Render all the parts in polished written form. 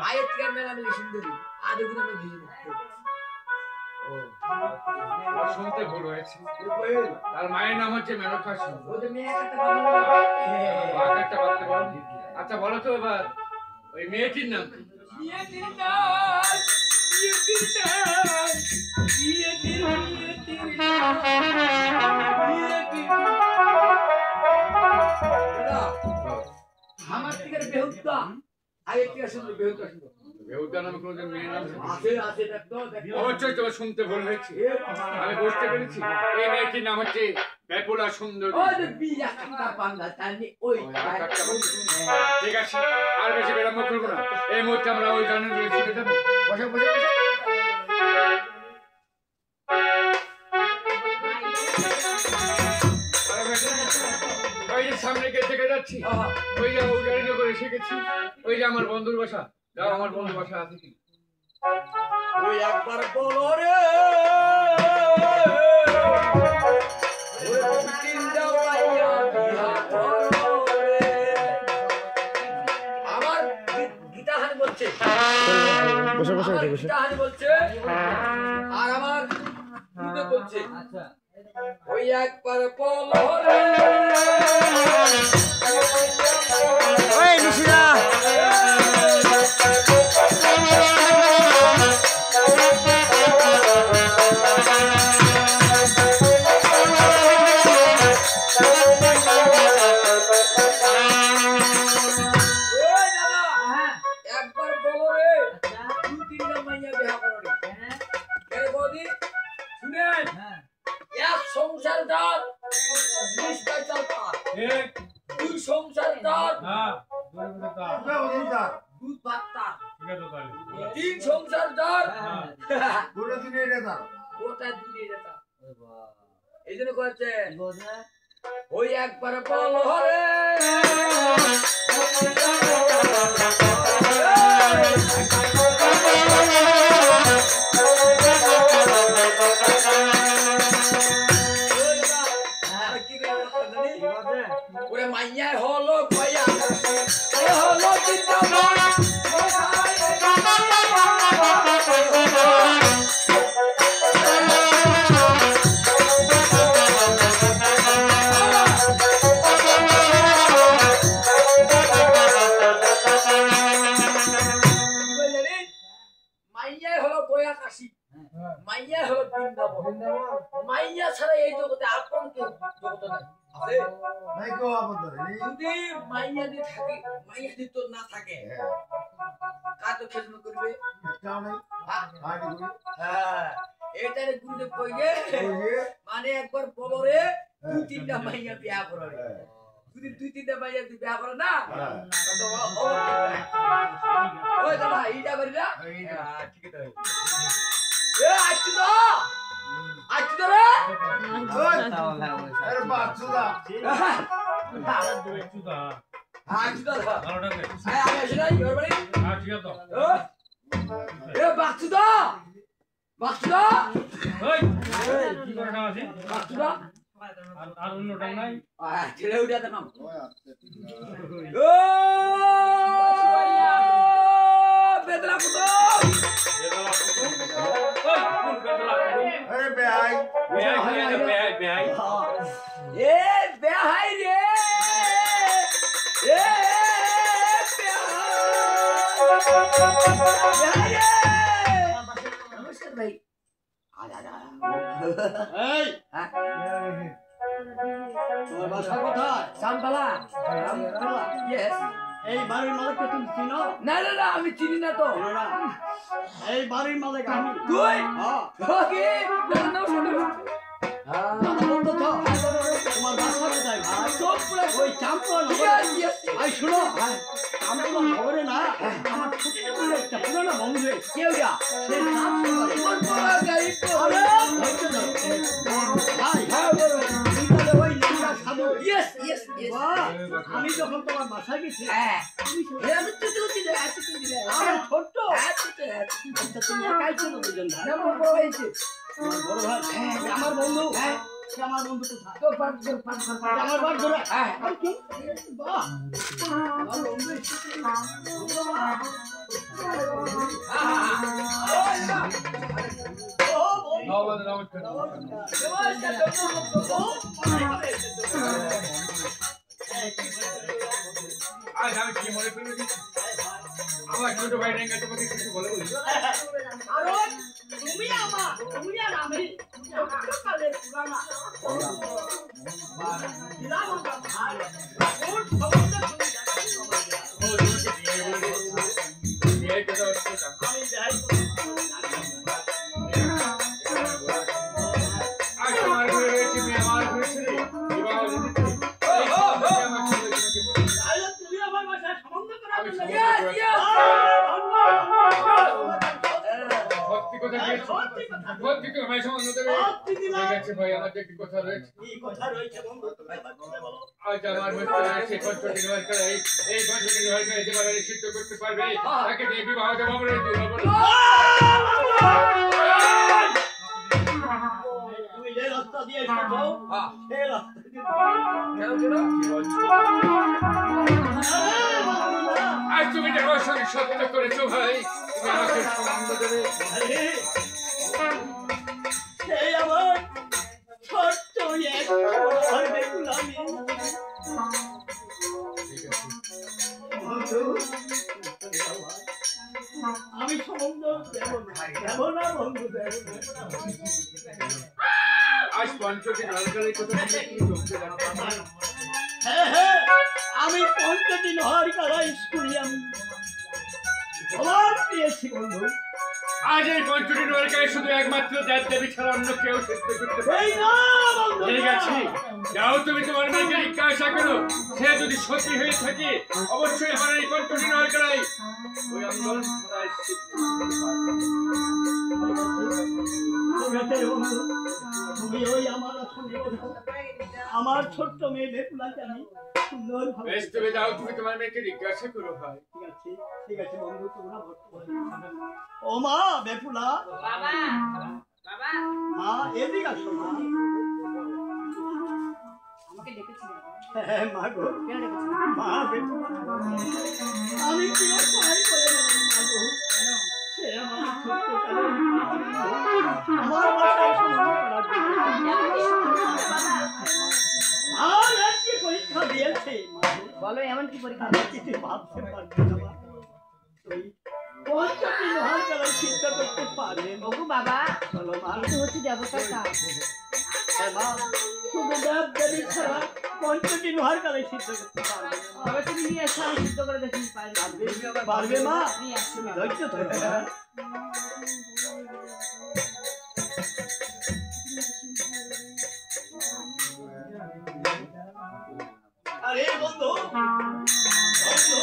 মায়ের থেকে মেলা মেলে সুন্দরী আদৌ দিন আমি দিয়ে দেবো শুনতে ভুল হয়েছে তার মায়ের নাম হচ্ছে মেনকা সুন্দর ওদের মেয়ে একটা বাবা আচ্ছা বলো তো এবার ওই মেয়েটির নাম কি আমার থেকে বেহুদা আগে থেকে সুন্দর বেহুদা সুন্দর বেহুদা নামে কোনোদিন মেয়ের নাম আছে আছে দেখো অবশ্যই তোমার শুনতে ভুল হয়েছে আমি বুঝতে পেরেছি এই মেয়েটির নাম হচ্ছে বেপুলা সুন্দর ওই বিয়া কাটা বাংলা জানি ওই ঠিক আছে আর বেশি বিলম্ব করবো না এই মুহূর্তে আমরা ওই গানের ছুটে যাবো বসে বসে ওই যে সামনে গেছে যাচ্ছি ওই যে ওই গাড়ি করে শিখেছি ওই যে আমার বন্ধুর বাসা যাও আমার বন্ধুর বাসা আছে কি ওই একবার বলো রে আমার গীতাহানি বলছে বসে বসে বসে গীতাহানি বলছে আর আমার বলছে আচ্ছা ওই একবার বলো রে ওই নিশিদা এই জন্য করছে ওই একবার বলো রে ওরে মাইয়া হলো ভয়া হলো মাইয়া হলো বৃন্দাবন মাইয়া ছাড়া এই জগতে আপন কেউ জগতে নাই যদি মাইয়া দি থাকে মাইয়া দি তো না থাকে কার তো খেজমত করবে হ্যাঁ এটারে গুরুদেব কইগে মানে একবার বলো রে দুই তিনটা মাইয়া বিয়া করো রে যদি দুই তিনটা মাইয়া তুই বিয়া করো না ওই দাদা এইটা করি না ঠিক আছে এ আচ্ছা তো আচ্ছা রে আরে বাচ্চুদা বাচ্চুদা আচ্ছা দাদা ভালোটাকে আমি আসি না ইওর বাড়ি ঠিক আছে তো এ বাচ্চুদা বাচ্চুদা ওই কি করে না আছে বাচ্চুদা আর অন্যটা নাই ছেলে উঠাতে নাম ও বেদরা পুতো अरे बेहाई ए बेहाई रे ए बेहाई रे नमस्कार भाई आजा তোমার বাসা কোথায় শামতলা यस এই বাড়ির মালিককে তুমি চিনো না না না আমি চিনি না তো এই বাড়ির মালিক আমি তুই হ্যাঁ ওকে না শুনো হ্যাঁ তোমার বাসা কোথায় ভাই সব পুরো ওই চাম্পল ভাই শুনো চাম্পল নগরে না আমার ছোট একটা পুরনো বন্ধু কেউ যা সে নাম কোন বড় গাড়ি তো আরে ভাই হ্যাঁ বলো ওই নামটা সাধু ইয়েস ইয়েস ইয়েস আমি যখন তোমার বাসায় গেছি হ্যাঁ আমি তো দিলে এত দিলে আমার ছোট এত তুমি একাই ছিল দুজন ভাই আমার বড় হয়েছে আমার বড় ভাই আমার বন্ধু সে আমার বন্ধু কোথায়? আমার বাড়ি ধরে আর কি? বাহ আমার বন্ধু এসেছে। ও বন্ধু নমস্কার। আজ আমি কি মনে করে দিচ্ছি আমার ছোট ভাই রেঙ্গা তোমাকে কিছু বলে বলি তুমি আর আমি কালে পুরানা করতে পারবে তাকে বিবাহ দেবো তুমি যে রাস্তা দিয়ে এসেছো সেই রাস্তা আজ তুমি আমার সঙ্গে সত্য করেছো ভাই তুমি আমাকে সম্মান দেবে সেই আমার ছোট্ট এক গোলামি আমি সম্বন্ধ দেব না বন্ধু দেব আজ পঞ্চটি দরকারের কথা হ্যাঁ আমি 5 দিন হওয়ার কারা স্কুলে আমি খবর পেয়েছি বন্ধু আজ এই পঞ্চটি দরকারে শুধু একমাত্র দেব দেবী ছাড়া অন্য কেউ সত্য করতে পারে এই না বন্ধু ঠিক আছে যাও তুমি তোমার মেয়েকে জিজ্ঞাসা করো সে যদি সত্যি হয়ে থাকে অবশ্যই আমার এই পঞ্চটি দরকারাই ওই আন্দোলন তুমি ওই আমার ছোট্ট মেয়ে বেকুলাকে আমি সুন্দর বেশ তুমি যাও তুমি তোমার মেয়েকে জিজ্ঞাসা করো ভাই ঠিক আছে বন্ধু তোমরা ও মা বেকুলা বাবা বাবা মা এদিকে আসো মা আমাকে ডেকেছিলেন হ্যাঁ মা গো কেন ডেকেছিলেন মা বেকুলা আমি কি সহায় করে দেব মা গো সে আমার ছোট্ট আমার বাসায় সম্মান করার জন্য আর একটি পরীক্ষা দিয়েছে বলো এমন কি পরীক্ষা আমি কিছু ভাবতে পারছি না মা। তুই পঞ্চটি লোহার গলায় চিন্তা করতে পারবে ওগো বাবা চলো মা এটা হচ্ছে দেবতার কাজ হ্যাঁ মা শুধু দেব দেবী ছাড়া পঞ্চটি লোহার গলায় চিন্তা করতে পারবে না। তবে তুমি নিয়ে এসো আমি সিদ্ধ করে দেখি পারবে পারবে মা নিয়ে আসো তুমি ধৈর্য ধরে আরে বন্ধু বন্ধু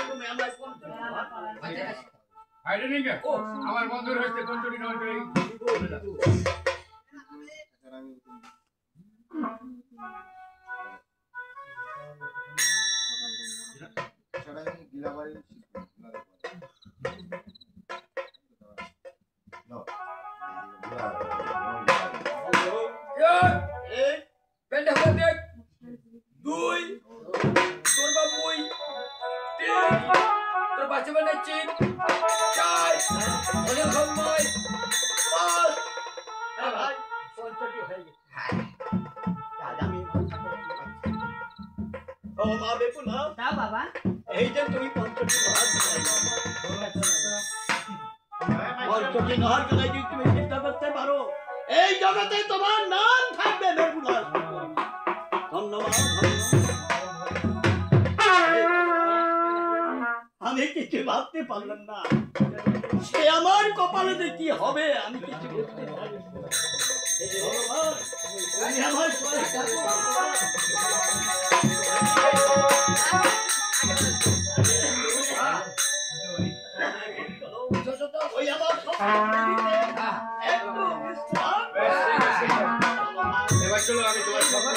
তুমি আমার পঞ্চটি লোহার গলায় আইডে নিঙ্গা আমার বন্ধুর হচ্ছে পঞ্চটি দরকারি ও মা বেকুলা দাও বাবা এই যে তুমি পঞ্চটি লোহার গলায় পঞ্চটি লোহার গলায় যদি তুমি চিন্তা করতে পারো এই জগতে তোমার নাম থাকবে বেকুলা ধন্যবাদ আমি কিছু ভাবতে পারলাম না সে আমার কপালে যে কি হবে আমি কিছু বুঝতে পারি না। হে ভগবান তুমি আমার সহায়তা করো। ওই আমার একটু বিশ্রাম। এবার চলো আমি তোমার সবার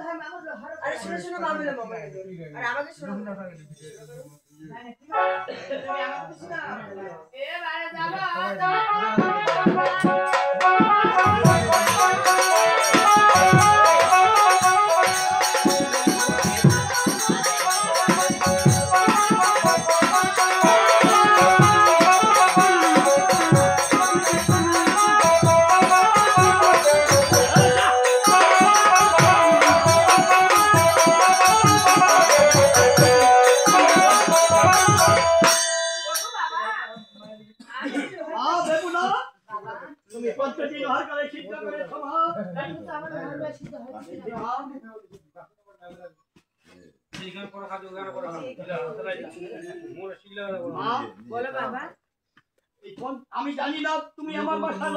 আরে শুনো শুনো মামলা মোবাইল আর আমাকে শুনো এবারে যাবো তুমি পঞ্চটি লোহার কালে সিদ্ধ করে খাওয়া আমার ভালো সিদ্ধ হচ্ছে মা বলো বাবা আমি জানি না তুমি আমার বাসা